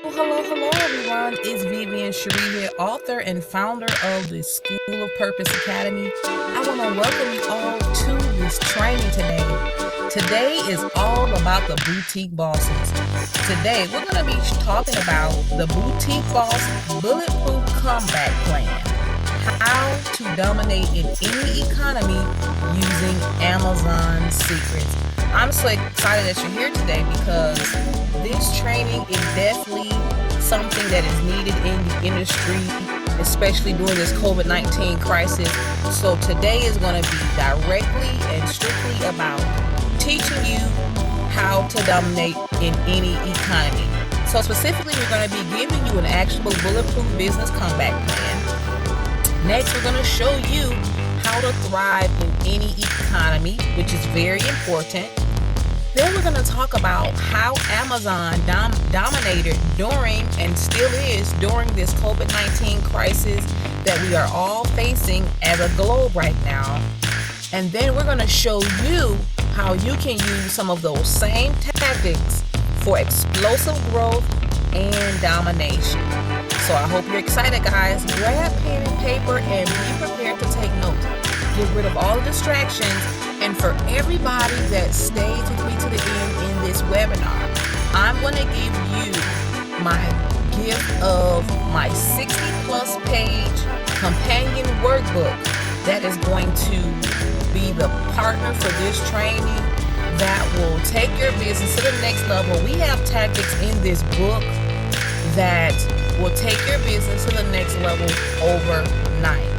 Hello, everyone. It's Vivian Cherie here, author and founder of the School of Purpose Academy. I want to welcome you all to this training today. Today is all about the boutique bosses. Today, we're going to be talking about the boutique boss bulletproof comeback plan. How to dominate in any economy using Amazon secrets. I'm so excited that you're here today because this training is definitely something that is needed in the industry, especially during this COVID-19 crisis. So today is going to be directly and strictly about teaching you how to dominate in any economy. So specifically, we're going to be giving you an actionable bulletproof business comeback plan. Next, we're going to show you how to thrive in any economy, which is very important. Then we're going to talk about how Amazon dominated during and still is during this COVID-19 crisis that we are all facing as a globe right now. And then we're going to show you how you can use some of those same tactics for explosive growth and domination. So I hope you're excited, guys. Grab pen and paper and be prepared to take notes. Get rid of all the distractions. And for everybody that stays with me to the end in this webinar, I'm going to give you my gift of my 60-plus page companion workbook that is going to be the partner for this training that will take your business to the next level. We have tactics in this book that will take your business to the next level overnight.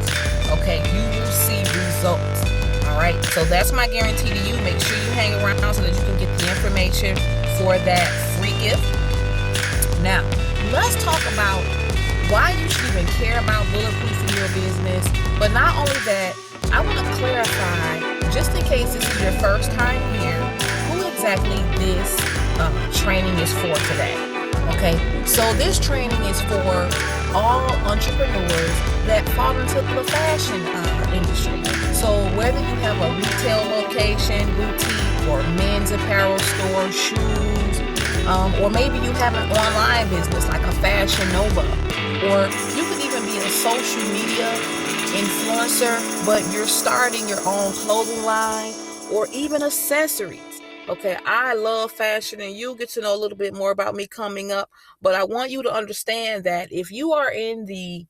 Okay, you will see results. All right, so that's my guarantee to you. Make sure you hang around so that you can get the information for that free gift. Now, let's talk about why you should even care about bulletproof in your business. But not only that, I want to clarify, just in case this is your first time here, who exactly this training is for today. Okay, so this training is for all entrepreneurs that fall into the fashion industry. So whether you have a retail location, boutique, or men's apparel store, shoes, or maybe you have an online business like a Fashion Nova, or you could even be a social media influencer, but you're starting your own clothing line or even accessories. Okay, I love fashion, and you'll get to know a little bit more about me coming up. But I want you to understand that if you are in the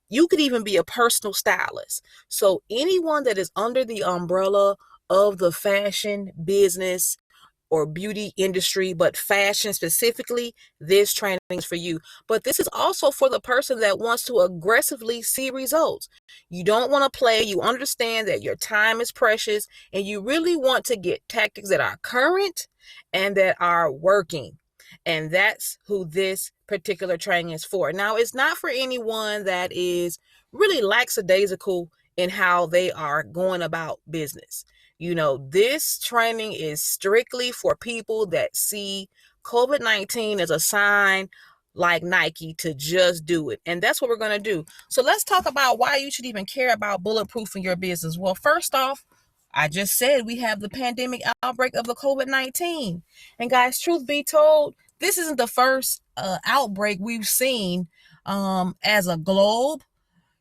you could even be a personal stylist. So anyone that is under the umbrella of the fashion business or beauty industry, but fashion specifically, this training is for you. But this is also for the person that wants to aggressively see results. You don't want to play. You understand that your time is precious, and you really want to get tactics that are current and that are working. And that's who this particular training is for. Now, it's not for anyone that is really lackadaisical in how they are going about business. You know, this training is strictly for people that see COVID-19 as a sign like Nike to just do it. And that's what we're going to do. So let's talk about why you should even care about bulletproof in your business. Well, first off, I just said we have the pandemic outbreak of the COVID-19. And guys, truth be told, this isn't the first outbreak we've seen as a globe,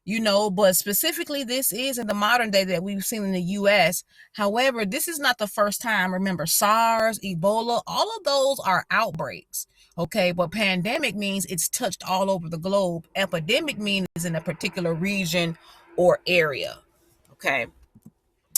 but specifically this is in the modern day that we've seen in the U.S. However, this is not the first time. Remember, SARS, Ebola, all of those are outbreaks. Okay, but pandemic means it's touched all over the globe. Epidemic means it's in a particular region or area. Okay.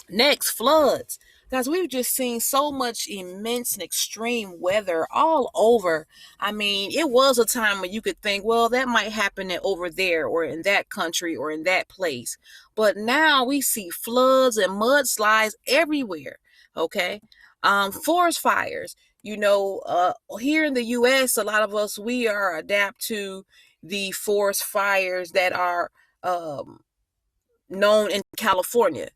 Next, floods. Guys, we've just seen so much immense and extreme weather all over. I mean, it was a time when you could think, well, that might happen over there or in that country or in that place. But now we see floods and mudslides everywhere. Okay. Forest fires. Here in the U.S., a lot of us, we are adapt to the forest fires that are known in California.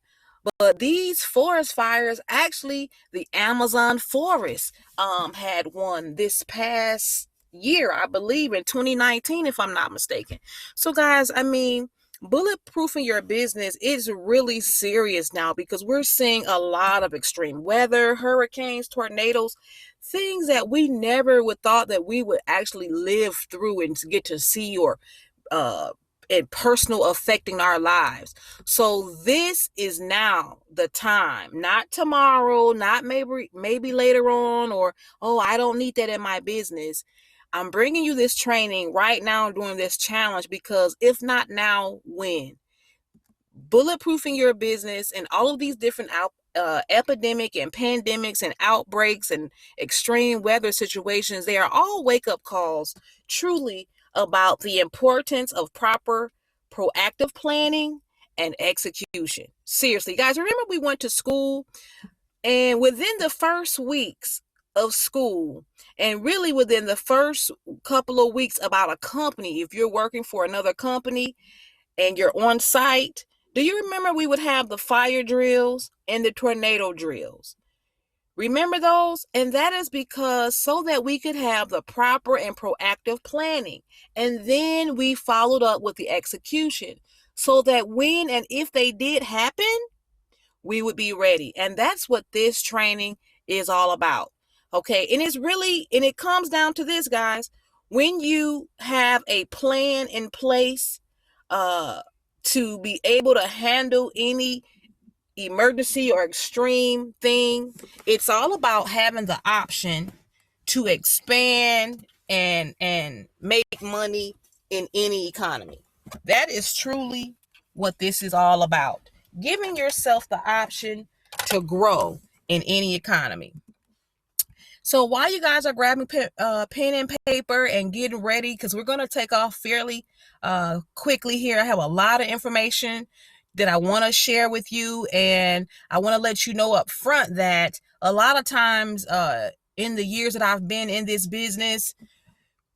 But these forest fires, actually, the Amazon forest had one this past year, I believe in 2019, if I'm not mistaken. So guys, I mean, bulletproofing your business is really serious now because we're seeing a lot of extreme weather, hurricanes, tornadoes. things that we never would thought that we would actually live through and get to see or uh and personal affecting our lives. So this is now the time, not tomorrow, not maybe later on, or oh, I don't need that in my business. I'm bringing you this training right now during this challenge, because if not now, when? Bulletproofing your business and all of these different epidemic and pandemics and outbreaks and extreme weather situations, they are all wake-up calls truly about the importance of proper proactive planning and execution. Seriously, guys, remember we went to school, and within the first weeks of school, and really within the first couple of weeks about a company, if you're working for another company and you're on site, do you remember we would have the fire drills and the tornado drills? Remember those? And that is because so that we could have the proper and proactive planning. And then we followed up with the execution so that when and if they did happen, we would be ready. And that's what this training is all about. Okay. And it comes down to this, guys. When you have a plan in place, to be able to handle any emergency or extreme thing, it's all about having the option to expand and make money in any economy. That is truly what this is all about. Giving yourself the option to grow in any economy. So while you guys are grabbing pen and paper and getting ready, because we're going to take off fairly quickly here, I have a lot of information that I want to share with you. And I want to let you know up front that a lot of times in the years that I've been in this business,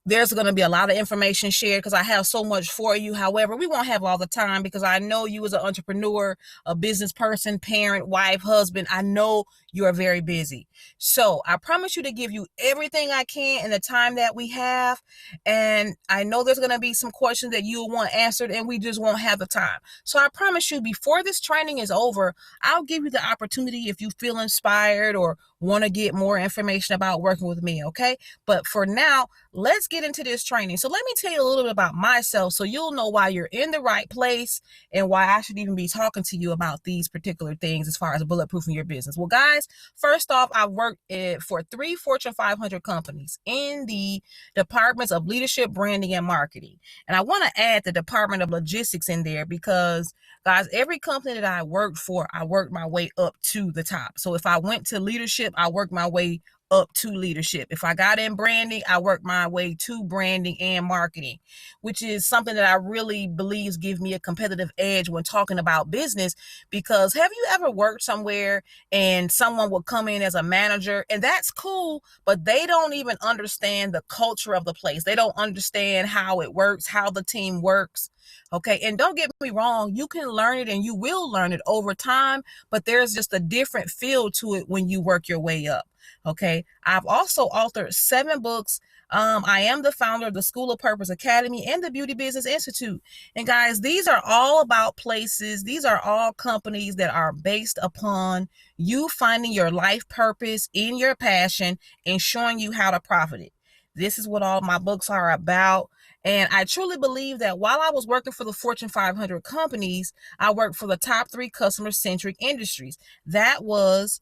there's going to be a lot of information shared because I have so much for you. However, we won't have all the time because I know you as an entrepreneur, a business person, parent, wife, husband, I know you are very busy. So I promise you to give you everything I can in the time that we have. And I know there's going to be some questions that you'll want answered and we just won't have the time. So I promise you, before this training is over, I'll give you the opportunity if you feel inspired or want to get more information about working with me. Okay. But for now, let's get into this training. So let me tell you a little bit about myself so you'll know why you're in the right place and why I should even be talking to you about these particular things as far as bulletproofing your business. Well, guys, first off, I've worked for 3 Fortune 500 companies in the departments of leadership, branding, and marketing. And I want to add the department of logistics in there because, guys, every company that I worked for, I worked my way up to the top. So if I went to leadership, I worked my way up to leadership. If I got in branding, I worked my way to branding and marketing, which is something that I really believe gives me a competitive edge when talking about business. Because have you ever worked somewhere and someone will come in as a manager, and that's cool, but they don't even understand the culture of the place. They don't understand how it works, how the team works. Okay. And don't get me wrong, you can learn it and you will learn it over time, but there's just a different feel to it when you work your way up. Okay. I've also authored 7 books. I am the founder of the School of Purpose Academy and the Beauty Business Institute. And guys, these are all about places. These are all companies that are based upon you finding your life purpose in your passion and showing you how to profit it. This is what all my books are about. And I truly believe that while I was working for the Fortune 500 companies, I worked for the top 3 customer-centric industries. That was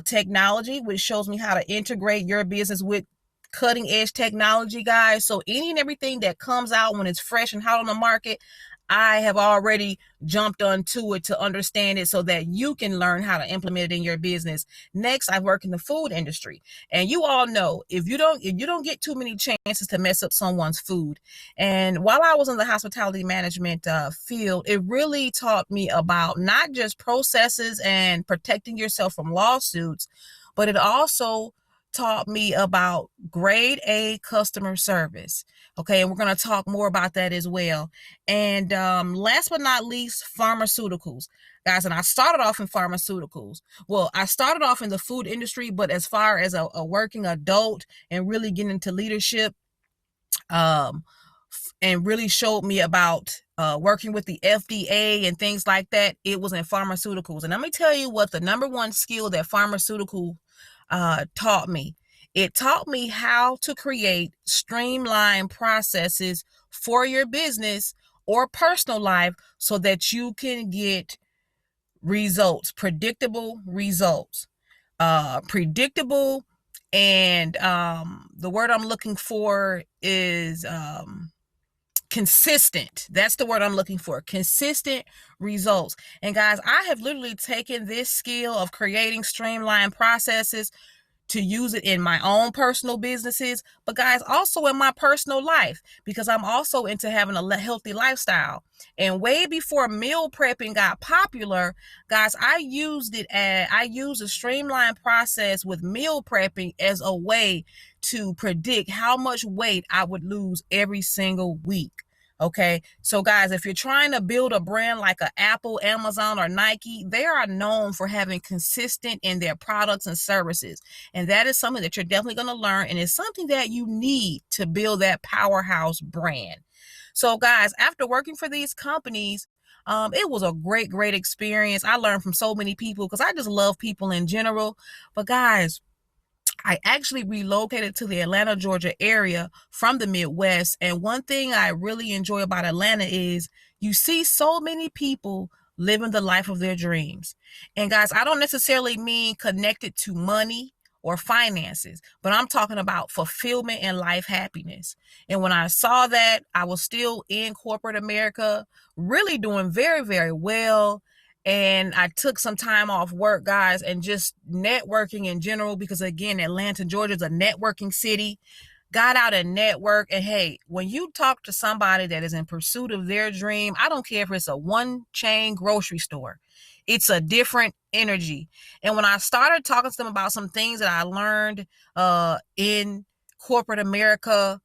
technology, which shows me how to integrate your business with cutting edge technology, guys. So any and everything that comes out when it's fresh and hot on the market, I have already jumped onto it to understand it so that you can learn how to implement it in your business. Next, I work in the food industry. And you all know if you don't get too many chances to mess up someone's food. And while I was in the hospitality management field, it really taught me about not just processes and protecting yourself from lawsuits, but it also taught me about grade A customer service. Okay, and we're going to talk more about that as well. And last but not least, pharmaceuticals. Guys, and I started off in pharmaceuticals. Well, I started off in the food industry, but as far as a working adult and really getting into leadership, and really showed me about working with the FDA and things like that, it was in pharmaceuticals. And let me tell you what the number one skill that pharmaceutical taught me It taught me how to create streamlined processes for your business or personal life so that you can get results, predictable results. Predictable, and the word I'm looking for is consistent. That's the word I'm looking for. Consistent results. And guys, I have literally taken this skill of creating streamlined processes to use it in my own personal businesses, but guys, also in my personal life, because I'm also into having a healthy lifestyle. And way before meal prepping got popular, guys, I used a streamlined process with meal prepping as a way to predict how much weight I would lose every single week. Okay, so guys, if you're trying to build a brand like a Apple, Amazon, or Nike, they are known for having consistent in their products and services. And that is something that you're definitely going to learn, and it's something that you need to build that powerhouse brand. So guys, after working for these companies, it was a great experience. I learned from so many people because I just love people in general. But guys, I actually relocated to the Atlanta, Georgia area from the Midwest. And one thing I really enjoy about Atlanta is you see so many people living the life of their dreams. And guys, I don't necessarily mean connected to money or finances, but I'm talking about fulfillment and life happiness. And when I saw that, I was still in corporate America, really doing very well. And I took some time off work, guys, and just networking in general, because again, Atlanta, Georgia is a networking city. Got out and network. And hey, when you talk to somebody that is in pursuit of their dream, I don't care if it's a one chain grocery store, it's a different energy. And when I started talking to them about some things that I learned in corporate America,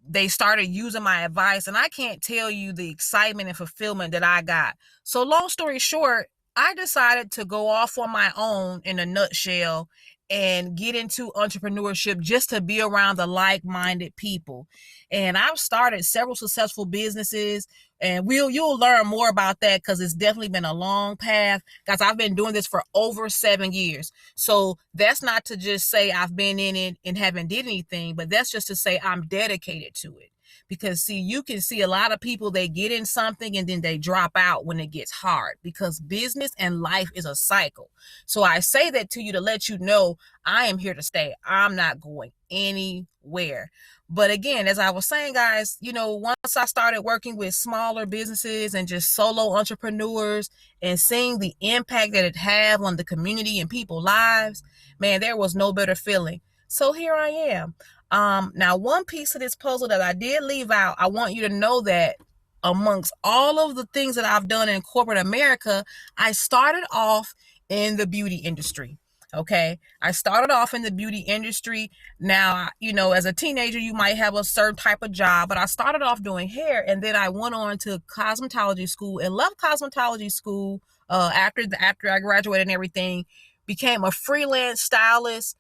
they started using my advice, and I can't tell you the excitement and fulfillment that I got. So long story short, I decided to go off on my own in a nutshell and get into entrepreneurship just to be around the like-minded people. And I've started several successful businesses, and you'll learn more about that because it's definitely been a long path. Guys, I've been doing this for over 7 years. So that's not to just say I've been in it and haven't did anything, but that's just to say I'm dedicated to it. Because see, you can see a lot of people, they get in something and then they drop out when it gets hard, because business and life is a cycle. So I say that to you to let you know I am here to stay. I'm not going anywhere. But again, as I was saying, guys, once I started working with smaller businesses and just solo entrepreneurs and seeing the impact that it had on the community and people's lives, man, there was no better feeling. So here I am. Now, one piece of this puzzle that I did leave out, I want you to know that amongst all of the things that I've done in corporate America, I started off in the beauty industry. Okay. I started off in the beauty industry. Now, as a teenager, you might have a certain type of job, but I started off doing hair, and then I went on to cosmetology school and loved cosmetology school. After I graduated and everything, became a freelance stylist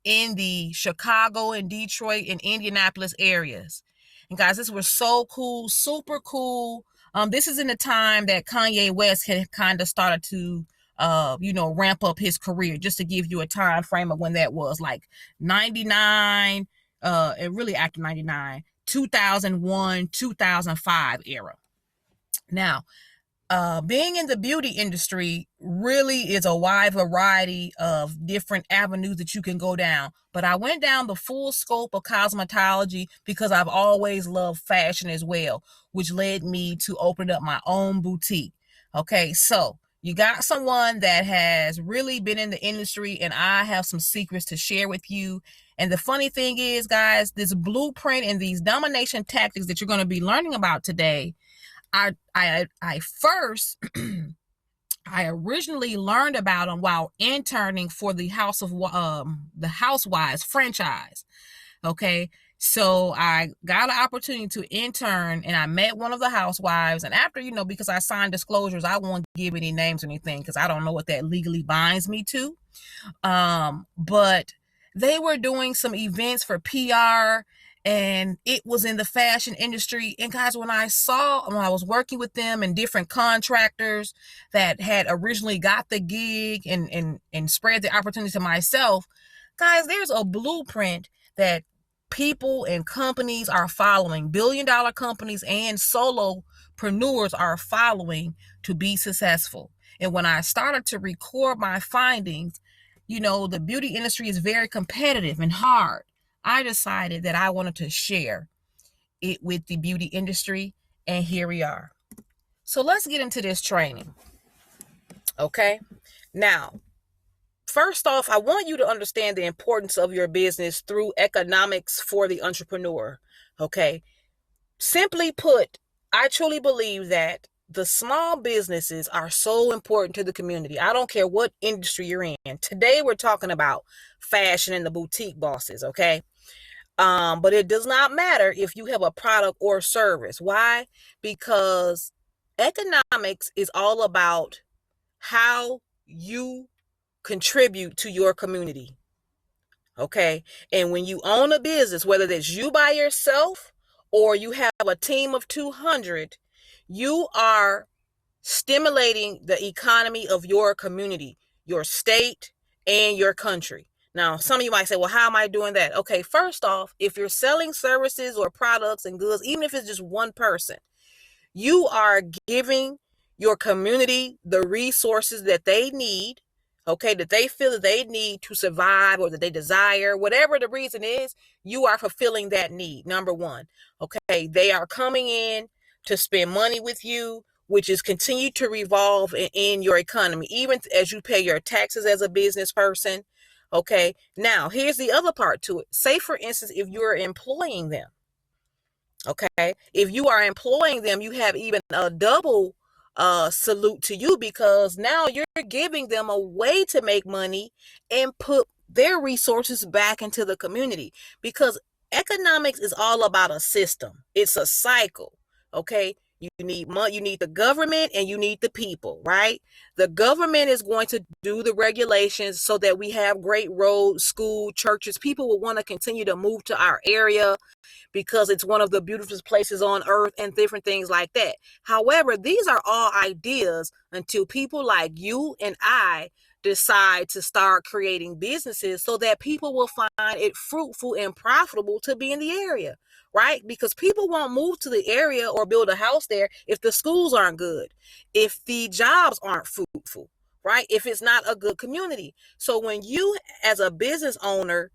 in the Chicago and Detroit and Indianapolis areas. And guys, this was so cool, super cool. This is in the time that Kanye West had kind of started to, ramp up his career, just to give you a time frame of when that was, like 99, and really after 99, 2001, 2005 era. Now, being in the beauty industry really is a wide variety of different avenues that you can go down. But I went down the full scope of cosmetology because I've always loved fashion as well, which led me to open up my own boutique. Okay, so you got someone that has really been in the industry, and I have some secrets to share with you. And the funny thing is, guys, this blueprint and these domination tactics that you're going to be learning about today, I first I originally learned about them while interning for the the Housewives franchise. Okay, so I got an opportunity to intern, and I met one of the housewives. And after, because I signed disclosures, I won't give any names or anything because I don't know what that legally binds me to. But they were doing some events for PR, and it was in the fashion industry. And guys, when I was working with them and different contractors that had originally got the gig and spread the opportunity to myself, Guys, there's a blueprint that people and companies are following. Billion-dollar companies and solopreneurs are following to be successful. And when I started to record my findings, the beauty industry is very competitive and hard. I decided that I wanted to share it with the beauty industry, and here we are. So let's get into this training. Okay? Now, first off, I want you to understand the importance of your business through economics for the entrepreneur. Okay? Simply put, I truly believe that the small businesses are so important to the community. I don't care what industry you're in. Today, we're talking about fashion and the boutique bosses, okay? But it does not matter if you have a product or service. Why? Because economics is all about how you contribute to your community. Okay? And when you own a business, whether that's you by yourself or you have a team of 200, you are stimulating the economy of your community, your state, and your country. Now, some of you might say, well, how am I doing that? Okay, first off, if you're selling services or products and goods, even if it's just one person, you are giving your community the resources that they need, okay, that they feel that they need to survive or that they desire, whatever the reason is, you are fulfilling that need, number one. Okay, they are coming in to spend money with you, which is continue to revolve in your economy, even as you pay your taxes as a business person. Okay, now here's the other part to it. Say, for instance, if you're employing them. Okay, if you are employing them, you have even a double salute to you, because now you're giving them a way to make money and put their resources back into the community, because economics is all about a system. It's a cycle. Okay, you need money, you need the government, and you need the people, right? The government is going to do the regulations so that we have great roads, school, churches. People will want to continue to move to our area because it's one of the beautiful places on earth and different things like that. However, these are all ideas until people like you and I decide to start creating businesses so that people will find it fruitful and profitable to be in the area, right? Because people won't move to the area or build a house there if the schools aren't good, if the jobs aren't fruitful, right? If it's not a good community. So when you, as a business owner,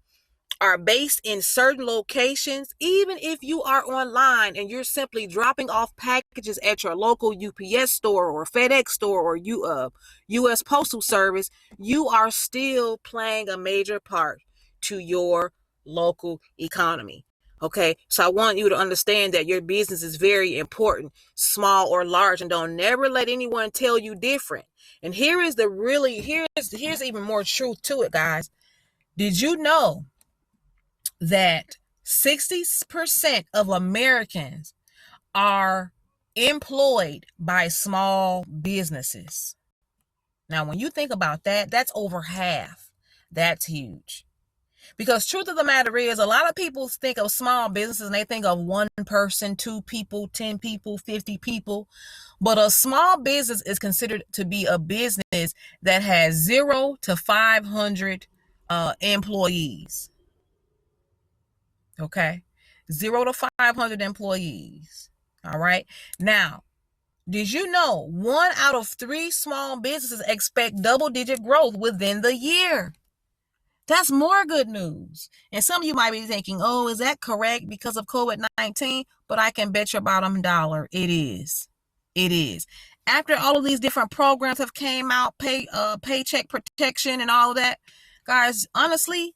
are based in certain locations, even if you are online and you're simply dropping off packages at your local UPS store or FedEx store or US Postal Service, you are still playing a major part to your local economy. Okay, so I want you to understand that your business is very important, small or large, and don't never let anyone tell you different. And here's even more truth to it, guys. Did you know that 60% of Americans are employed by small businesses? Now, when you think about that, that's over half. That's huge. Because truth of the matter is, a lot of people think of small businesses and they think of one person, 2 people, 10 people, 50 people. But a small business is considered to be a business that has 0 to 500 employees. Okay, 0 to 500 employees. All right. Now, did you know 1 out of 3 small businesses expect double-digit growth within the year? That's more good news. And some of you might be thinking, oh, is that correct because of COVID-19? But I can bet your bottom dollar it is. It is. After all of these different programs have came out, paycheck protection and all of that, guys, honestly,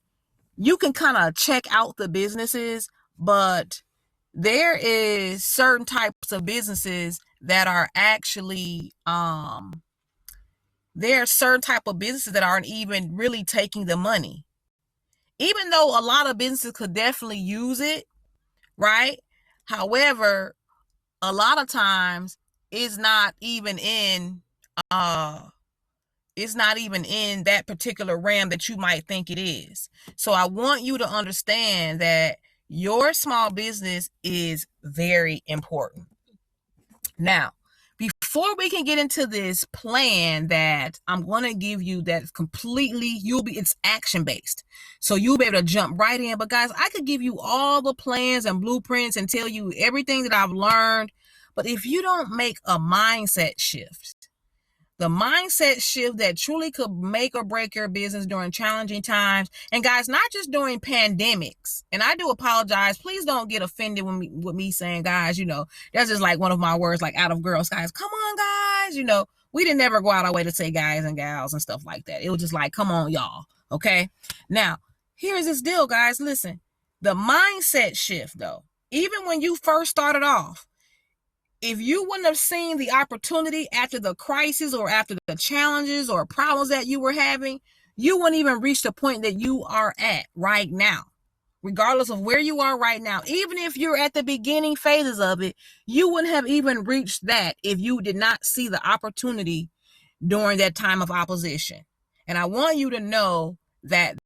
you can kind of check out the businesses, but there is certain types of businesses that are actually there are certain type of businesses that aren't even really taking the money, even though a lot of businesses could definitely use it, right? However, a lot of times it's not even in that particular realm that you might think it is. So I want you to understand that your small business is very important. Now, before we can get into this plan that I'm going to give you, that's completely, it's action based. So you'll be able to jump right in. But guys, I could give you all the plans and blueprints and tell you everything that I've learned. But if you don't make a mindset shift, the mindset shift that truly could make or break your business during challenging times. And guys, not just during pandemics. And I do apologize. Please don't get offended with me saying, guys, that's just like one of my words, like out of Girl Scouts. Come on, guys. We didn't never go out our way to say guys and gals and stuff like that. It was just like, come on, y'all. Okay. Now, here's this deal, guys. Listen, the mindset shift, though, even when you first started off, if you wouldn't have seen the opportunity after the crisis or after the challenges or problems that you were having, you wouldn't even reach the point that you are at right now. Regardless of where you are right now, even if you're at the beginning phases of it, you wouldn't have even reached that if you did not see the opportunity during that time of opposition. And I want you to know that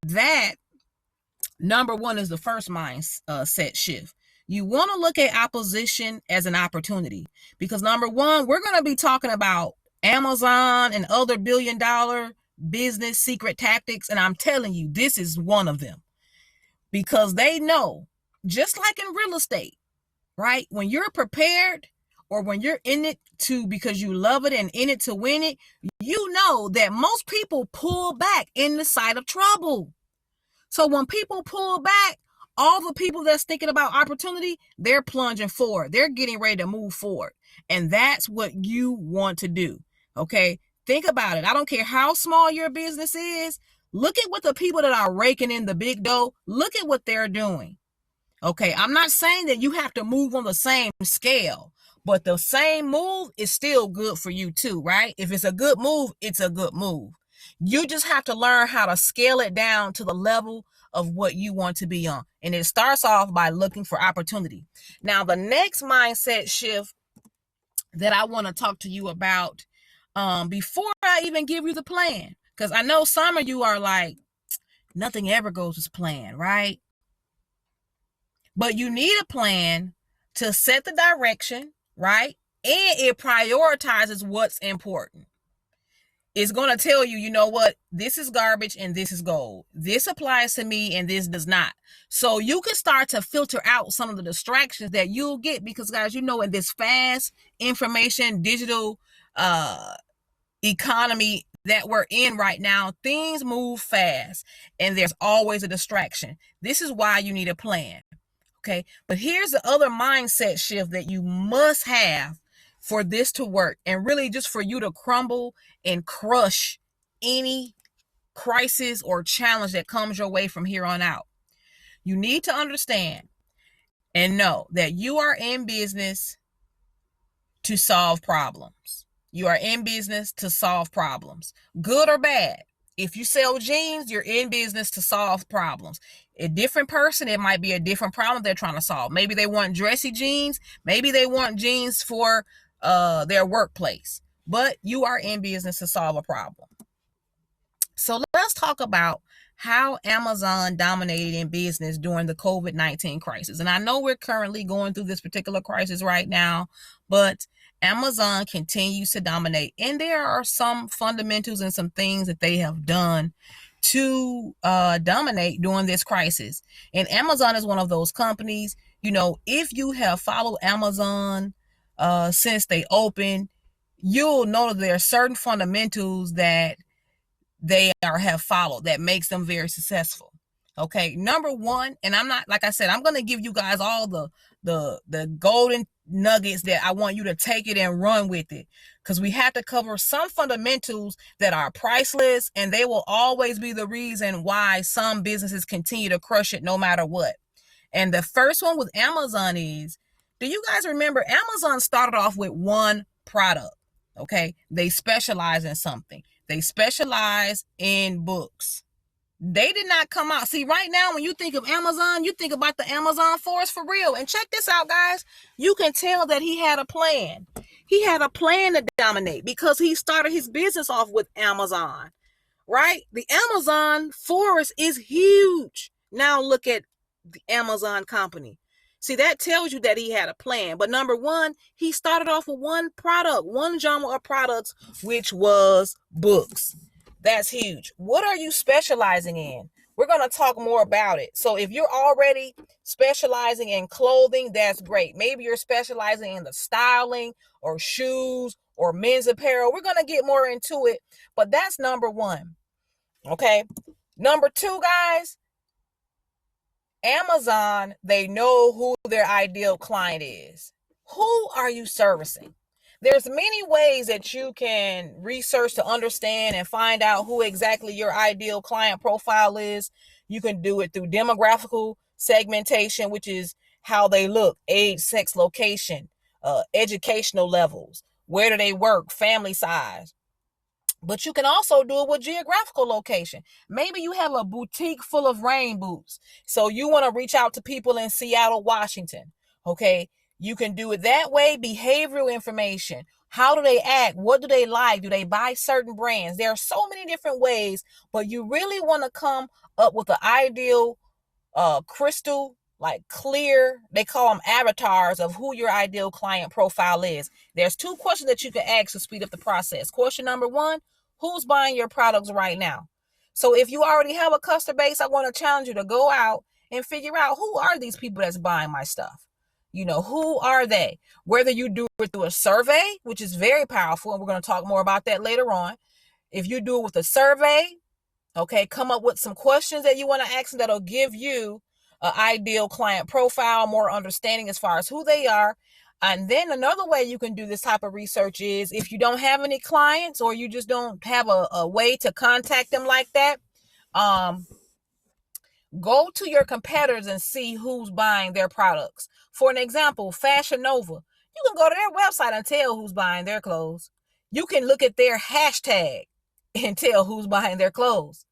number one is the first mindset shift. You want to look at opposition as an opportunity because number one, we're going to be talking about Amazon and other billion-dollar business secret tactics. And I'm telling you, this is one of them because they know, just like in real estate, right? When you're prepared or when you're in it because you love it and in it to win it, you know that most people pull back in the sight of trouble. So when people pull back, all the people that's thinking about opportunity, they're plunging forward. They're getting ready to move forward. And that's what you want to do. Okay. Think about it. I don't care how small your business is. Look at what the people that are raking in the big dough, look at what they're doing. Okay. I'm not saying that you have to move on the same scale, but the same move is still good for you too, right? If it's a good move, it's a good move. You just have to learn how to scale it down to the level of what you want to be on. And it starts off by looking for opportunity. Now, the next mindset shift that I want to talk to you about before I even give you the plan, because I know some of you are like, nothing ever goes as planned, right? But you need a plan to set the direction, right? And it prioritizes what's important. It's going to tell you, you know what, this is garbage and this is gold. This applies to me and this does not. So you can start to filter out some of the distractions that you'll get because, guys, in this fast information, digital economy that we're in right now, things move fast and there's always a distraction. This is why you need a plan. Okay. But here's the other mindset shift that you must have for this to work and really just for you to crumble and crush any crisis or challenge that comes your way from here on out. You need to understand and know that you are in business to solve problems. You are in business to solve problems, good or bad. If you sell jeans, you're in business to solve problems. A different person, it might be a different problem they're trying to solve. Maybe they want dressy jeans. Maybe they want jeans for their workplace. But you are in business to solve a problem. So let's talk about how Amazon dominated in business during the COVID-19 crisis. And I know we're currently going through this particular crisis right now, but Amazon continues to dominate. And there are some fundamentals and some things that they have done to dominate during this crisis. And Amazon is one of those companies, if you have followed Amazon since they opened, you'll know that there are certain fundamentals that they have followed that makes them very successful. Okay. Number one, and I'm not, like I said, I'm going to give you guys all the golden nuggets that I want you to take it and run with it, because we have to cover some fundamentals that are priceless and they will always be the reason why some businesses continue to crush it no matter what. And the first one with Amazon is, do you guys remember Amazon started off with one product? Okay. They specialize in something. They specialize in books. They did not come out. See, right now, when you think of Amazon, you think about the Amazon force for real. And check this out, guys. You can tell that he had a plan. He had a plan to dominate because he started his business off with Amazon, right? The Amazon force is huge. Now look at the Amazon company. See, that tells you that he had a plan. But number one, he started off with one product, one genre of products, which was books. That's huge. What are you specializing in? We're going to talk more about it. So if you're already specializing in clothing, that's great. Maybe you're specializing in the styling or shoes or men's apparel. We're going to get more into it, but that's number one. Okay. Number two, guys, Amazon, they know who their ideal client is. Who are you servicing? There's many ways that you can research to understand and find out who exactly your ideal client profile is. You can do it through demographical segmentation, which is how they look, age, sex, location, educational levels, where do they work, family size. But you can also do it with geographical location. Maybe you have a boutique full of rain boots. So you want to reach out to people in Seattle, Washington. Okay. You can do it that way. Behavioral information. How do they act? What do they like? Do they buy certain brands? There are so many different ways, but you really want to come up with the ideal, crystal, like clear, they call them avatars of who your ideal client profile is. There's two questions that you can ask to speed up the process. Question number one, who's buying your products right now? So if you already have a customer base, I want to challenge you to go out and figure out who are these people that's buying my stuff. Who are they? Whether you do it through a survey, which is very powerful, and we're going to talk more about that later on. If you do it with a survey, okay, come up with some questions that you want to ask them that'll give you an ideal client profile, more understanding as far as who they are. And then another way you can do this type of research is if you don't have any clients or you just don't have a way to contact them like that, go to your competitors and see who's buying their products. For an example, Fashion Nova, you can go to their website and tell who's buying their clothes. You can look at their hashtag and tell who's buying their clothes.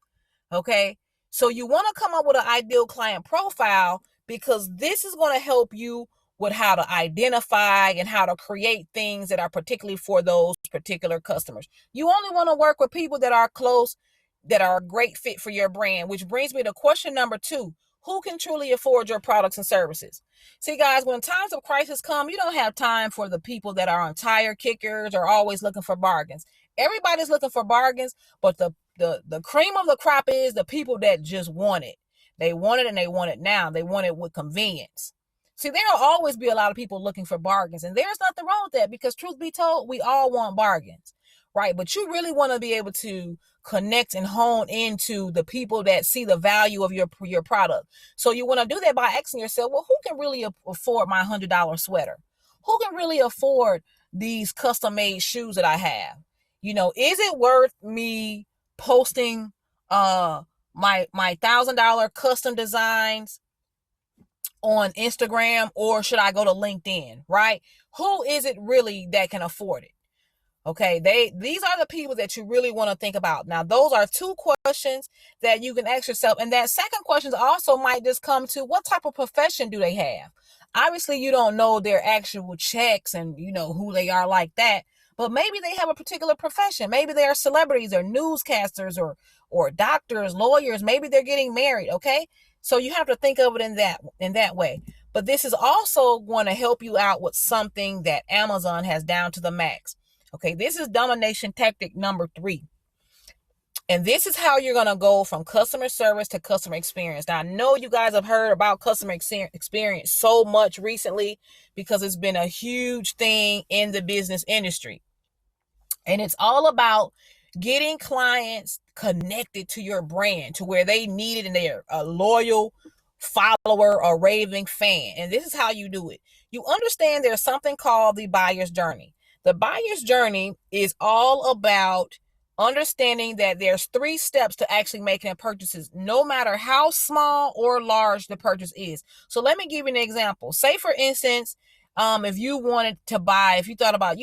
Okay. So you want to come up with an ideal client profile because this is going to help you with how to identify and how to create things that are particularly for those particular customers. You only want to work with people that are close, that are a great fit for your brand, which brings me to question number two. Who can truly afford your products and services? See, guys, when times of crisis come, you don't have time for the people that are on tire kickers or always looking for bargains. Everybody's looking for bargains, but the cream of the crop is the people that just want it. They want it and they want it now. They want it with convenience. See, there'll always be a lot of people looking for bargains, and there's nothing wrong with that because truth be told, we all want bargains, right? But you really want to be able to connect and hone into the people that see the value of your product. So you want to do that by asking yourself, well, who can really afford my $100 sweater? Who can really afford these custom-made shoes that I have? Is it worth me posting my $1,000 custom designs on Instagram, or should I go to LinkedIn, right? Who is it really that can afford it? Okay, these are the people that you really want to think about. Now, those are two questions that you can ask yourself. And that second question also might just come to what type of profession do they have? Obviously, you don't know their actual checks and who they are like that. But maybe they have a particular profession. Maybe they are celebrities or newscasters or doctors, lawyers. Maybe they're getting married. Okay, so you have to think of it in that way. But this is also going to help you out with something that Amazon has down to the max. Okay, this is domination tactic number 3. And this is how you're going to go from customer service to customer experience. Now, I know you guys have heard about customer experience so much recently because it's been a huge thing in the business industry. And it's all about getting clients connected to your brand to where they need it and they're a loyal follower or raving fan. And this is how you do it. You understand there's something called the buyer's journey. The buyer's journey is all about understanding that there's 3 steps to actually making purchases, no matter how small or large the purchase is. So let me give you an example. Say, for instance, if you thought about,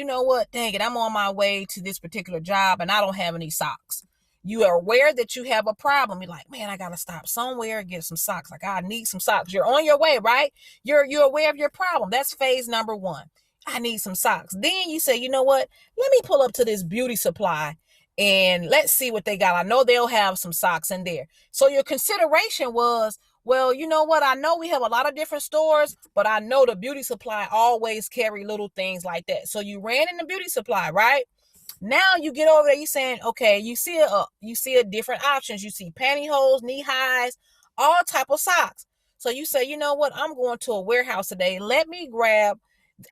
dang it, I'm on my way to this particular job and I don't have any socks. You are aware that you have a problem. You're like, man, I got to stop somewhere and get some socks. Like, I need some socks. You're on your way, right? You're aware of your problem. That's phase number 1. I need some socks. Then you say, you know what? Let me pull up to this beauty supply and let's see what they got. I know they'll have some socks in there. So your consideration was, Well, you know what? I know we have a lot of different stores, but I know the beauty supply always carry little things like that. So you ran in the beauty supply, right? Now you get over there, you saying, okay, you see a different options. You see pantyhose, knee highs, all type of socks. So you say, you know what? I'm going to a warehouse today. Let me grab.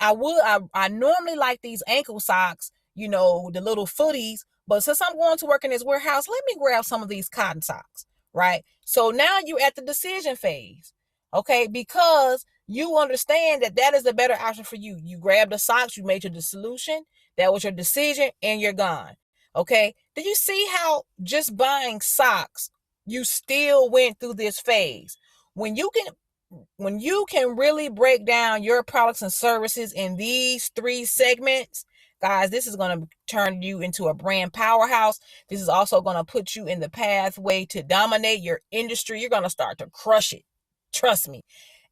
I normally like these ankle socks, the little footies. But since I'm going to work in this warehouse, let me grab some of these cotton socks, right? So now you're at the decision phase, okay? Because you understand that is the better option for you. You grab the socks, you made your solution. That was your decision, and you're gone. Okay? Did you see how just buying socks, you still went through this phase? When you can really break down your products and services in these 3 segments, guys, this is going to turn you into a brand powerhouse. This is also going to put you in the pathway to dominate your industry. You're going to start to crush it. Trust me.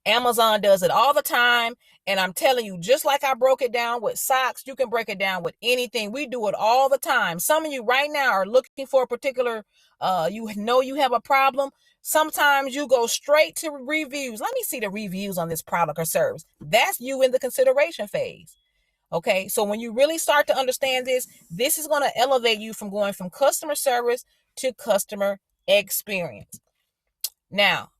Amazon does it all the time. And I'm telling you, just like I broke it down with socks, you can break it down with anything. We do it all the time. Some of you right now are looking for a particular, you have a problem. Sometimes you go straight to reviews. Let me see the reviews on this product or service. That's you in the consideration phase. Okay, so when you really start to understand this is going to elevate you from going from customer service to customer experience. Now,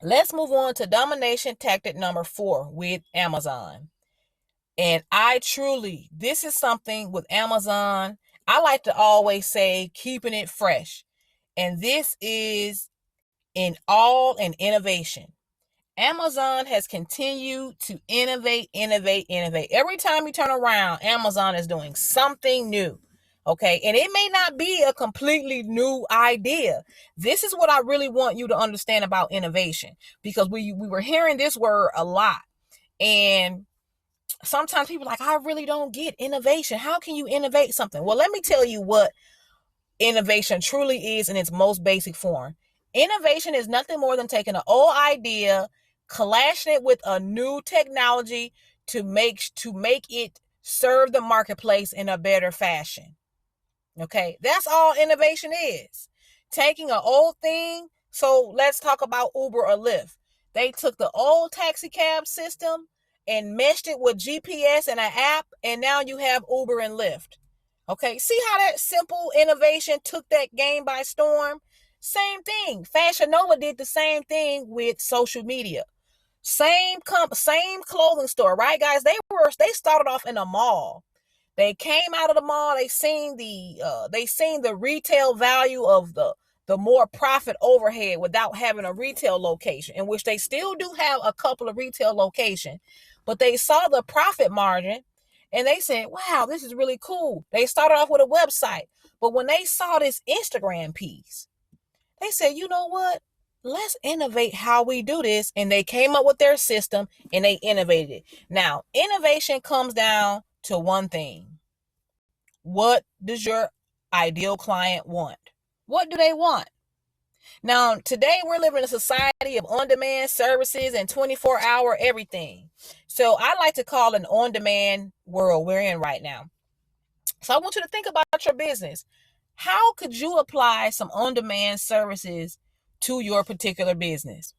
let's move on to domination tactic number 4 with Amazon. And this is something with Amazon, I like to always say keeping it fresh. And this is in innovation. Amazon has continued to innovate. Every time you turn around, Amazon is doing something new. Okay, and it may not be a completely new idea. This is what I really want you to understand about innovation, because we were hearing this word a lot. And sometimes people are like, I really don't get innovation. How can you innovate something? Well, let me tell you what innovation truly is in its most basic form. Innovation is nothing more than taking an old idea, clashing it with a new technology to make it serve the marketplace in a better fashion. Okay, that's all innovation is. Taking an old thing. So let's talk about Uber or Lyft. They took the old taxi cab system and meshed it with GPS and an app, and now you have Uber and Lyft. Okay, see how that simple innovation took that game by storm? Same thing. Fashion Nova did the same thing with social media. Same clothing store, right, guys? They started off in a mall. They came out of the mall. They seen the retail value of the more profit overhead without having a retail location, in which they still do have a couple of retail locations, but they saw the profit margin and they said, wow, this is really cool. They started off with a website, but when they saw this Instagram piece, they said, you know what? Let's innovate how we do this. And they came up with their system and they innovated it. Now, innovation comes down to one thing. What does your ideal client want? What do they want? Now, today we're living in a society of on-demand services and 24-hour everything. So I like to call it an on-demand world we're in right now. So I want you to think about your business. How could you apply some on-demand services to your particular business?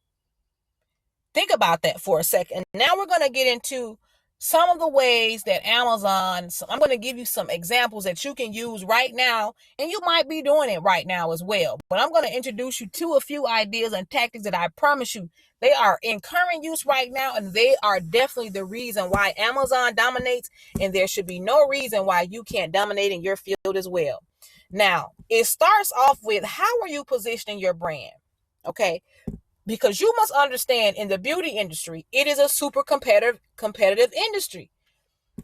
Think about that for a second. Now we're going to get into some of the ways that Amazon, I'm going to give you some examples that you can use right now, and you might be doing it right now as well. But I'm going to introduce you to a few ideas and tactics that I promise you, they are in current use right now, and they are definitely the reason why Amazon dominates, and there should be no reason why you can't dominate in your field as well. Now, it starts off with, how are you positioning your brand? Okay. Because you must understand, in the beauty industry, it is a super competitive industry,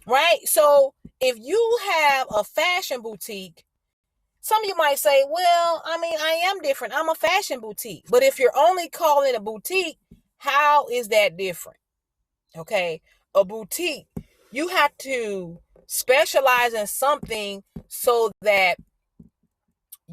right? So if you have a fashion boutique, some of you might say, well, I am different. I'm a fashion boutique. But if you're only calling it a boutique, how is that different? Okay, a boutique, you have to specialize in something so that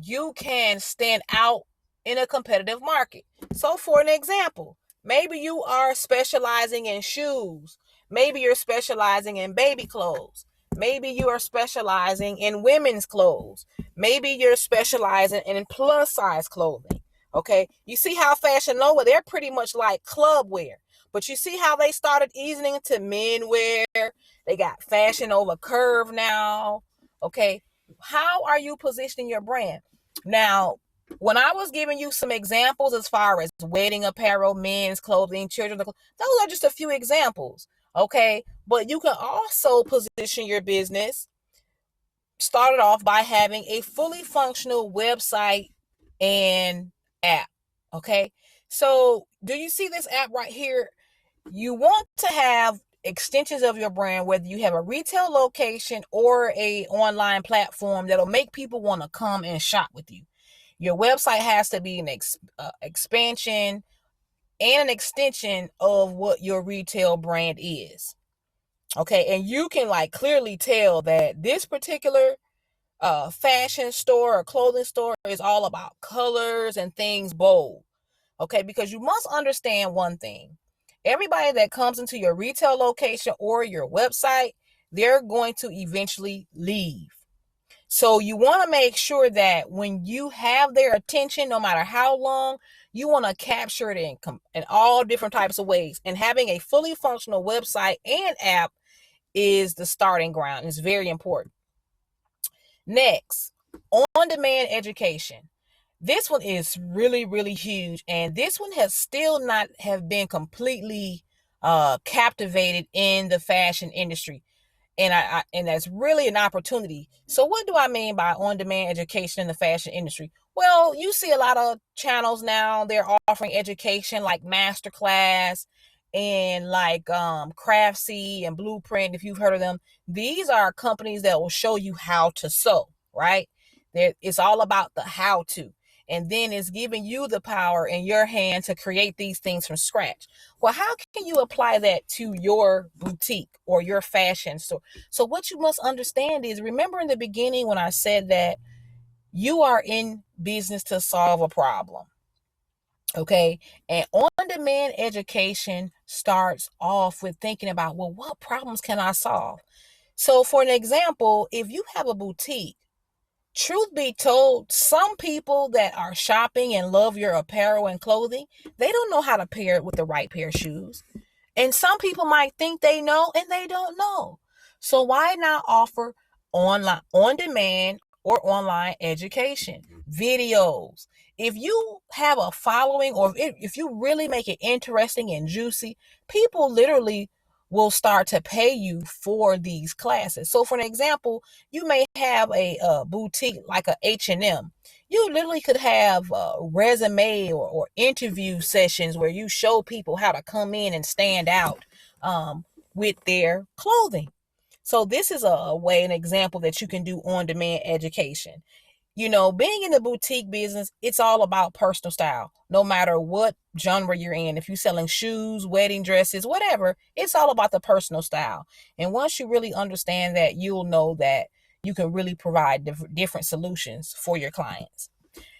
you can stand out in a competitive market. So for an example, maybe you are specializing in shoes. Maybe you're specializing in baby clothes. Maybe you are specializing in women's clothes. Maybe you're specializing in plus size clothing. Okay, you see how Fashion Nova, they're pretty much like club wear. But you see how they started easing into men wear. They got Fashion Nova Curve now. Okay, how are you positioning your brand? Now, when I was giving you some examples as far as wedding apparel, men's clothing, children's clothing, those are just a few examples. Okay, but you can also position your business, started off by having a fully functional website and app. Okay, so do you see this app right here? You want to have extensions of your brand, whether you have a retail location or a online platform that'll make people want to come and shop with you. Your website has to be an expansion and an extension of what your retail brand is. Okay, and you can like clearly tell that this particular fashion store or clothing store is all about colors and things bold. Okay, because you must understand one thing. Everybody that comes into your retail location or your website, they're going to eventually leave. So you want to make sure that when you have their attention, no matter how long, you want to capture it in all different types of ways. And having a fully functional website and app is the starting ground. It's very important. Next, on-demand education. This one is really, really huge. And this one has still not have been completely captivated in the fashion industry. And that's really an opportunity. So what do I mean by on-demand education in the fashion industry? Well, you see a lot of channels now, they're offering education like Masterclass and like Craftsy and Blueprint, if you've heard of them. These are companies that will show you how to sew, right? It's all about the how to. And then it's giving you the power in your hand to create these things from scratch. Well, how can you apply that to your boutique or your fashion store? So what you must understand is, remember in the beginning when I said that you are in business to solve a problem. Okay. And on-demand education starts off with thinking about, well, what problems can I solve? So for an example, if you have a boutique, truth be told, some people that are shopping and love your apparel and clothing, they don't know how to pair it with the right pair of shoes. And some people might think they know and they don't know. So why not offer online, on demand, or online education, videos? If you have a following, or if you really make it interesting and juicy, people literally will start to pay you for these classes. So for an example, you may have a boutique like a H&M. You literally could have resume or interview sessions where you show people how to come in and stand out with their clothing. So this is a way, an example that you can do on-demand education. You know, being in the boutique business, it's all about personal style. No matter what genre you're in, if you're selling shoes, wedding dresses, whatever, it's all about the personal style. And once you really understand that, you'll know that you can really provide different solutions for your clients.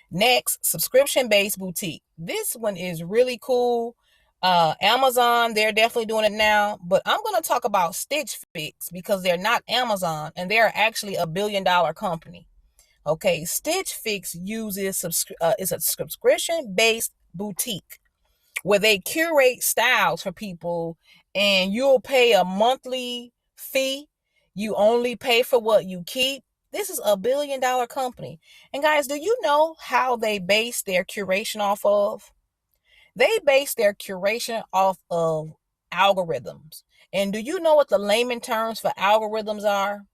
Next, subscription-based boutique. This one is really cool. Amazon, they're definitely doing it now, but I'm going to talk about Stitch Fix because they're not Amazon and they're actually a billion-dollar company. Okay, Stitch Fix is a subscription-based boutique where they curate styles for people and you'll pay a monthly fee. You only pay for what you keep. This is a billion-dollar company. And guys, do you know how they base their curation off of? They base their curation off of algorithms. And do you know what the layman terms for algorithms are?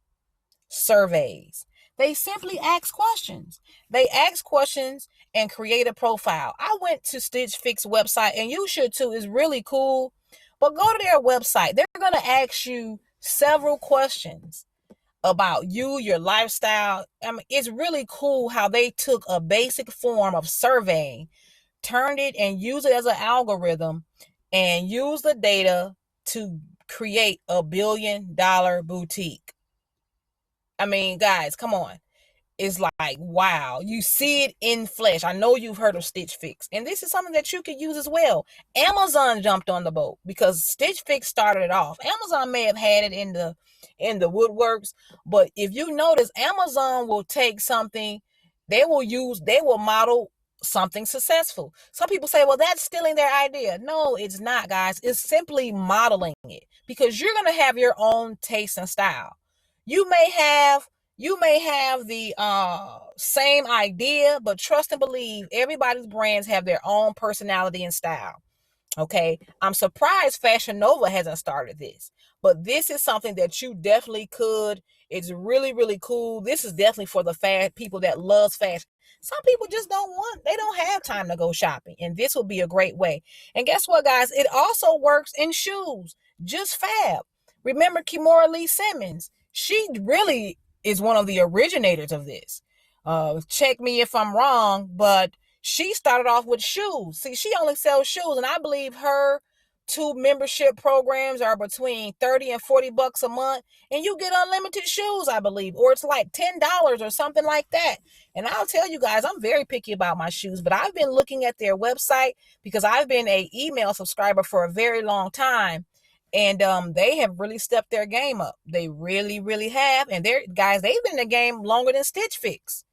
Surveys. They simply ask questions. They ask questions and create a profile. I went to Stitch Fix website and you should too. It's really cool. But go to their website. They're going to ask you several questions about you, your lifestyle. I mean, it's really cool how they took a basic form of surveying, turned it and used it as an algorithm and used the data to create a billion-dollar boutique. I mean, guys, come on. It's like, wow, you see it in flesh. I know you've heard of Stitch Fix, and this is something that you could use as well. Amazon jumped on the boat because Stitch Fix started it off. Amazon may have had it in the woodworks, but if you notice, Amazon will take something, they will model something successful. Some people say, well, that's stealing their idea. No, it's not, guys. It's simply modeling it, because you're going to have your own taste and style. You may have the same idea, but trust and believe, everybody's brands have their own personality and style. Okay, I'm surprised Fashion Nova hasn't started this, but this is something that you definitely could. It's really, really cool. This is definitely for the people that loves fashion. Some people just they don't have time to go shopping, and this will be a great way. And guess what, guys? It also works in shoes. Just fab. Remember Kimora Lee Simmons? She really is one of the originators of this. Check me if I'm wrong, but she started off with shoes. See, she only sells shoes, and I believe her 2 membership programs are between 30 and 40 bucks a month, and you get unlimited shoes, I believe, or it's like $10 or something like that. And I'll tell you guys, I'm very picky about my shoes, but I've been looking at their website because I've been an email subscriber for a very long time. And they have really stepped their game up. They really, really have. And they've been in the game longer than Stitch Fix,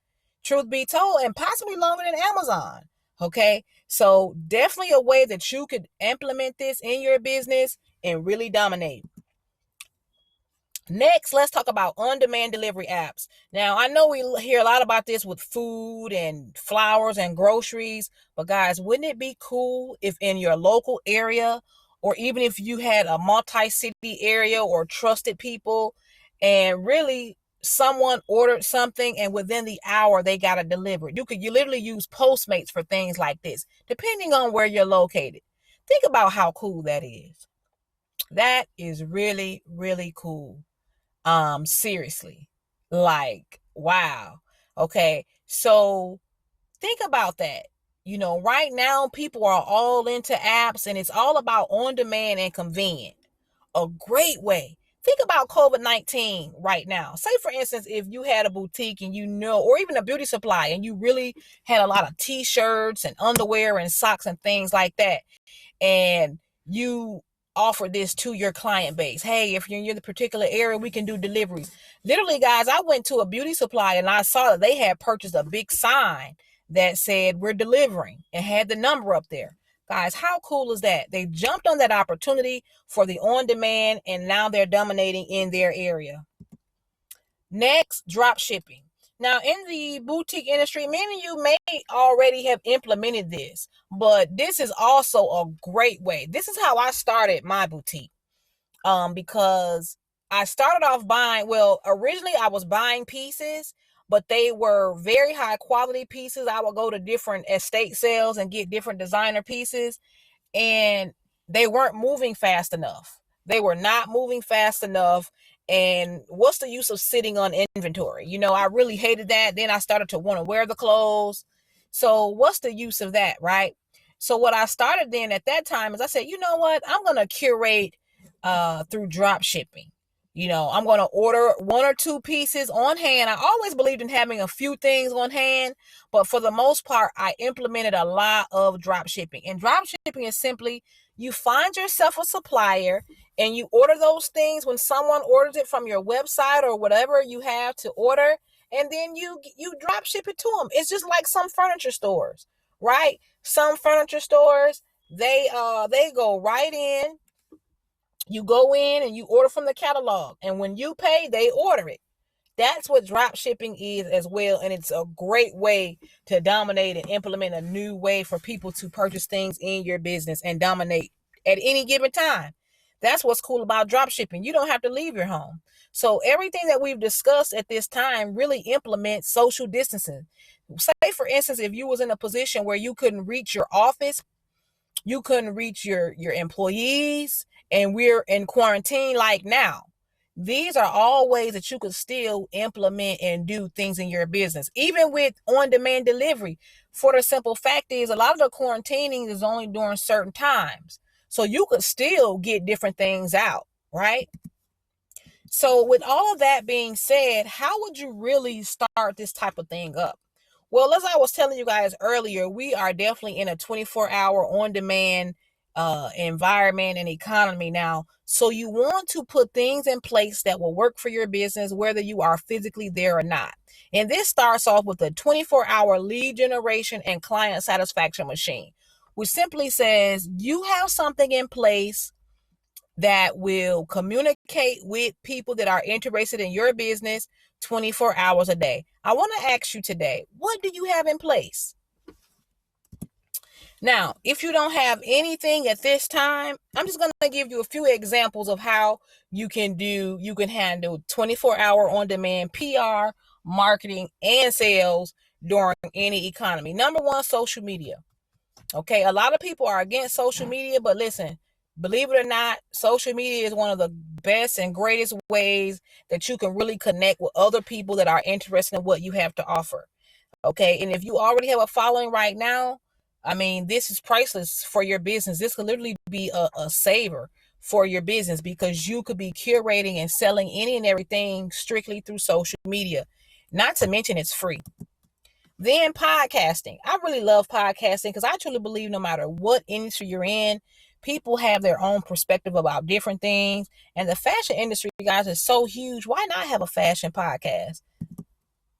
truth be told, and possibly longer than Amazon. Okay, so definitely a way that you could implement this in your business and really dominate. Next, let's talk about on-demand delivery apps. Now, I know we hear a lot about this with food and flowers and groceries, but guys, wouldn't it be cool if in your local area, or even if you had a multi-city area or trusted people, and really someone ordered something and within the hour they got it delivered? You literally use Postmates for things like this, depending on where you're located. Think about how cool that is. That is really, really cool. Seriously, like, wow. Okay, so think about that. Right now people are all into apps, and it's all about on demand and convenient. A great way. Think about COVID-19 right now. Say, for instance, if you had a boutique and or even a beauty supply, and you really had a lot of t-shirts and underwear and socks and things like that, and you offer this to your client base. Hey, if you're in the particular area, we can do deliveries. Literally, guys, I went to a beauty supply and I saw that they had purchased a big sign that said we're delivering and had the number up there. Guys, how cool is that? They jumped on that opportunity for the on-demand, and now they're dominating in their area. Next, drop shipping. Now, in the boutique industry, many of you may already have implemented this, but this is also a great way. This is how I started my boutique, because I started off originally I was buying pieces, but they were very high quality pieces. I would go to different estate sales and get different designer pieces, and they weren't moving fast enough. They were not moving fast enough. And what's the use of sitting on inventory? I really hated that. Then I started to want to wear the clothes. So what's the use of that, right? So what I started then at that time is I said, you know what? I'm going to curate through drop shipping. I'm going to order 1 or 2 pieces on hand. I always believed in having a few things on hand, but for the most part, I implemented a lot of drop shipping. And drop shipping is simply, you find yourself a supplier and you order those things when someone orders it from your website or whatever you have to order, and then you drop ship it to them. It's just like some furniture stores, right? Some furniture stores, they go right in. You go in and you order from the catalog, and when you pay, they order it. That's what drop shipping is as well, and it's a great way to dominate and implement a new way for people to purchase things in your business and dominate at any given time. That's what's cool about drop shipping. You don't have to leave your home. So everything that we've discussed at this time really implements social distancing. Say, for instance, if you was in a position where you couldn't reach your office, you couldn't reach your employees, and we're in quarantine like now. These are all ways that you could still implement and do things in your business, even with on-demand delivery. For the simple fact is, a lot of the quarantining is only during certain times. So you could still get different things out, right? So with all of that being said, how would you really start this type of thing up? Well, as I was telling you guys earlier, we are definitely in a 24-hour on-demand environment and economy now. So you want to put things in place that will work for your business, whether you are physically there or not. And this starts off with a 24-hour lead generation and client satisfaction machine, which simply says you have something in place that will communicate with people that are interested in your business 24 hours a day. I want to ask you today, what do you have in place? Now, if you don't have anything at this time, I'm just going to give you a few examples of how you can handle 24-hour on-demand PR, marketing, and sales during any economy. Number one, social media. Okay, a lot of people are against social media, but listen, believe it or not, social media is one of the best and greatest ways that you can really connect with other people that are interested in what you have to offer. Okay, and if you already have a following right now, I mean, this is priceless for your business. This could literally be a saver for your business because you could be curating and selling any and everything strictly through social media. Not to mention it's free. Then podcasting. I really love podcasting because I truly believe no matter what industry you're in, people have their own perspective about different things. And the fashion industry, guys, is so huge. Why not have a fashion podcast?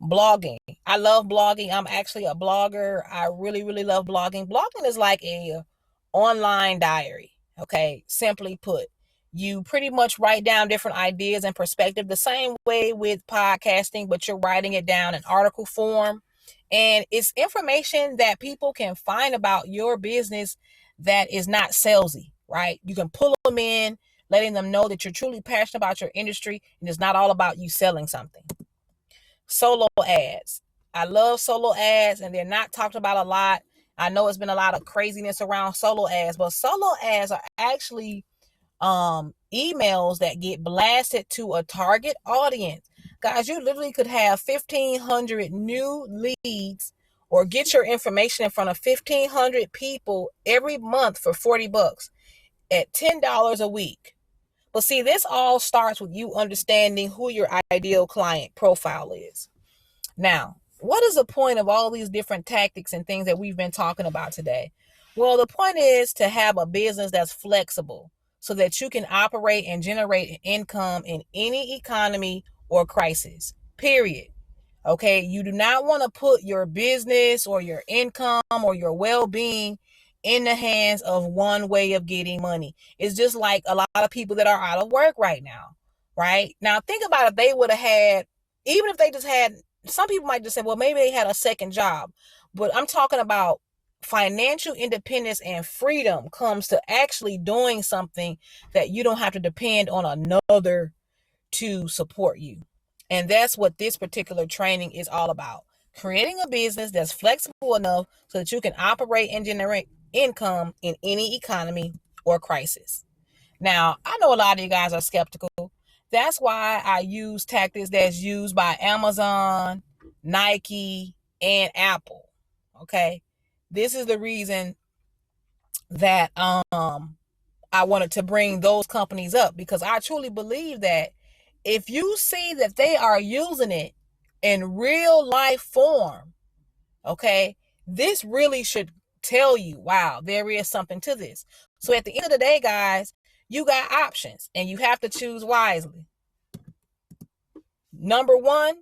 Blogging. I love blogging. I'm actually a blogger. I really, really love blogging. Blogging is like a online diary. Okay. Simply put, you pretty much write down different ideas and perspective the same way with podcasting, but you're writing it down in article form. And it's information that people can find about your business that is not salesy, right? You can pull them in, letting them know that you're truly passionate about your industry and it's not all about you selling something. Solo ads. I love solo ads and they're not talked about a lot. I know it's been a lot of craziness around solo ads, but solo ads are actually emails that get blasted to a target audience. Guys, you literally could have 1,500 new leads or get your information in front of 1,500 people every month for $40 at $10 a week. But see, this all starts with you understanding who your ideal client profile is. Now, what is the point of all these different tactics and things that we've been talking about today? Well, the point is to have a business that's flexible so that you can operate and generate income in any economy or crisis, period. Okay, you do not want to put your business or your income or your well-being in the hands of one way of getting money. It's just like a lot of people that are out of work right now, right? Now, think about if they would have had, even if they just had, some people might just say, well, maybe they had a second job. But I'm talking about financial independence and freedom comes to actually doing something that you don't have to depend on another to support you. And that's what this particular training is all about. Creating a business that's flexible enough so that you can operate and generate income in any economy or crisis. Now, I know a lot of you guys are skeptical. That's why I use tactics that's used by Amazon, Nike, and Apple. Okay. This is the reason that I wanted to bring those companies up because I truly believe that if you see that they are using it in real life form, okay, this really should tell you, wow, there is something to this. So at the end of the day, guys, you got options and you have to choose wisely. Number one,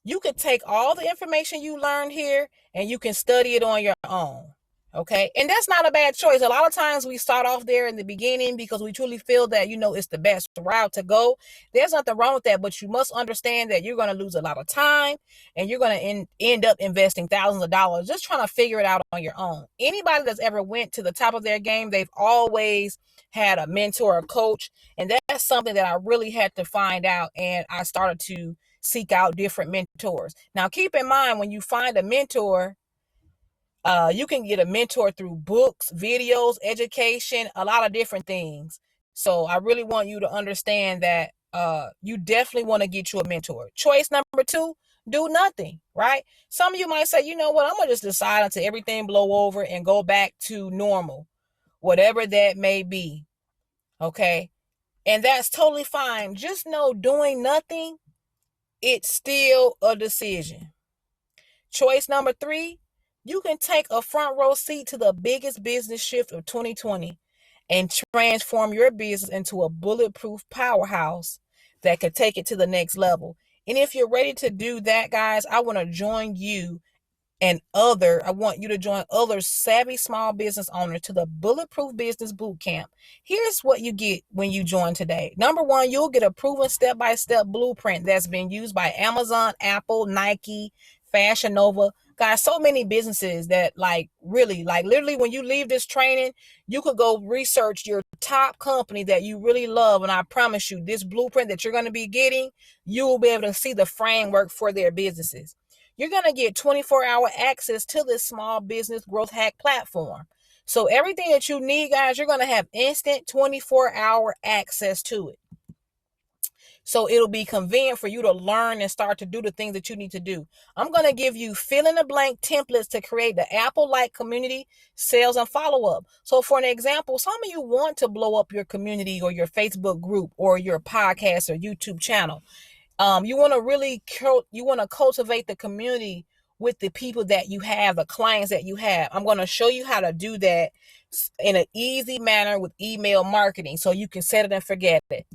you could take all the information you learned here and you can study it on your own. Okay. And that's not a bad choice. A lot of times we start off there in the beginning because we truly feel that, it's the best route to go. There's nothing wrong with that, but you must understand that you're going to lose a lot of time and you're going to end up investing thousands of dollars just trying to figure it out on your own. Anybody that's ever went to the top of their game, they've always had a mentor or coach. And that's something that I really had to find out. And I started to seek out different mentors. Now, keep in mind, when you find a mentor, you can get a mentor through books, videos, education, a lot of different things. So I really want you to understand that you definitely want to get you a mentor. Choice number two, do nothing, right? Some of you might say, you know what, I'm going to just decide until everything blow over and go back to normal, whatever that may be. Okay. And that's totally fine. Just know doing nothing, it's still a decision. Choice number three, you can take a front row seat to the biggest business shift of 2020. and transform your business into a bulletproof powerhouse that could take it to the next level. And if you're ready to do that, guys, I want to join you I want you to join other savvy small business owners to the Bulletproof Business Bootcamp. Here's what you get when you join today. Number one, you'll get a proven step-by-step blueprint that's been used by Amazon, Apple, Nike, Fashion Nova. Guys, so many businesses that literally when you leave this training, you could go research your top company that you really love. And I promise you, this blueprint that you're going to be getting, you will be able to see the framework for their businesses. You're going to get 24-hour access to this small business growth hack platform. So everything that you need, guys, you're going to have instant 24-hour access to it. So it'll be convenient for you to learn and start to do the things that you need to do. I'm going to give you fill-in-the-blank templates to create the Apple-like community, sales, and follow-up. So for an example, some of you want to blow up your community or your Facebook group or your podcast or YouTube channel. You want to cultivate the community with the people that you have, the clients that you have. I'm going to show you how to do that in an easy manner with email marketing so you can set it and forget it.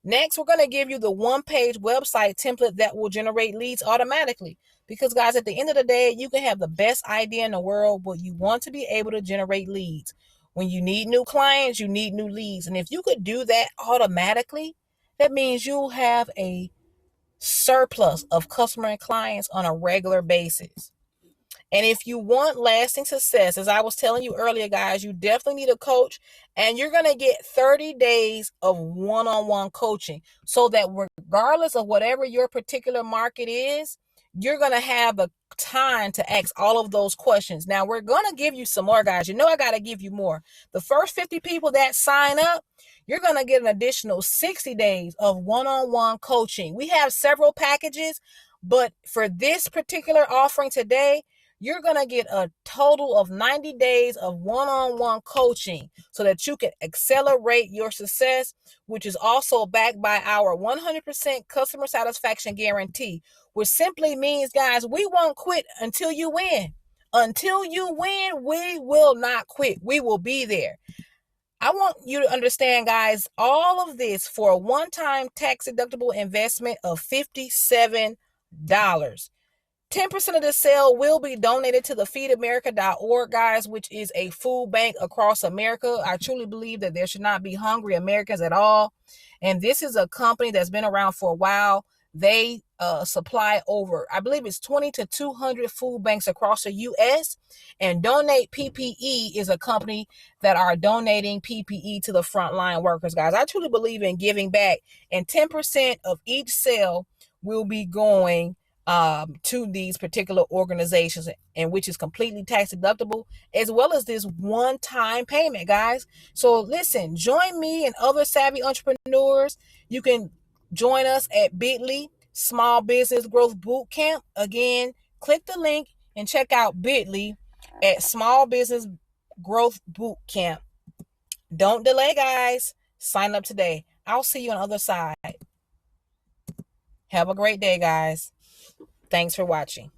Next, we're going to give you the one-page website template that will generate leads automatically. Because, guys, at the end of the day, you can have the best idea in the world, but you want to be able to generate leads. When you need new clients, you need new leads. And if you could do that automatically, that means you'll have a surplus of customer and clients on a regular basis. And if you want lasting success, as I was telling you earlier, guys, you definitely need a coach, and you're going to get 30 days of one-on-one coaching so that regardless of whatever your particular market is, you're going to have the time to ask all of those questions. Now, we're going to give you some more, guys. You know I got to give you more. The first 50 people that sign up, you're going to get an additional 60 days of one-on-one coaching. We have several packages, but for this particular offering today, you're going to get a total of 90 days of one-on-one coaching so that you can accelerate your success, which is also backed by our 100% customer satisfaction guarantee, which simply means, guys, we won't quit until you win. Until you win, we will not quit. We will be there. I want you to understand, guys, all of this for a one-time tax-deductible investment of $57. 10% of the sale will be donated to the feedamerica.org, guys, which is a food bank across America. I truly believe that there should not be hungry Americans at all. And this is a company that's been around for a while. They supply over, I believe it's 20 to 200 food banks across the U.S. And Donate PPE is a company that are donating PPE to the frontline workers, guys. I truly believe in giving back. And 10% of each sale will be going to these particular organizations, and which is completely tax deductible, as well as this one-time payment, guys. So listen, join me and other savvy entrepreneurs. You can join us at bit.ly Small Business Growth Bootcamp. Again, click the link and check out bit.ly at Small Business Growth Bootcamp. Don't delay, guys. Sign up today. I'll see you on the other side. Have a great day, guys. Thanks for watching.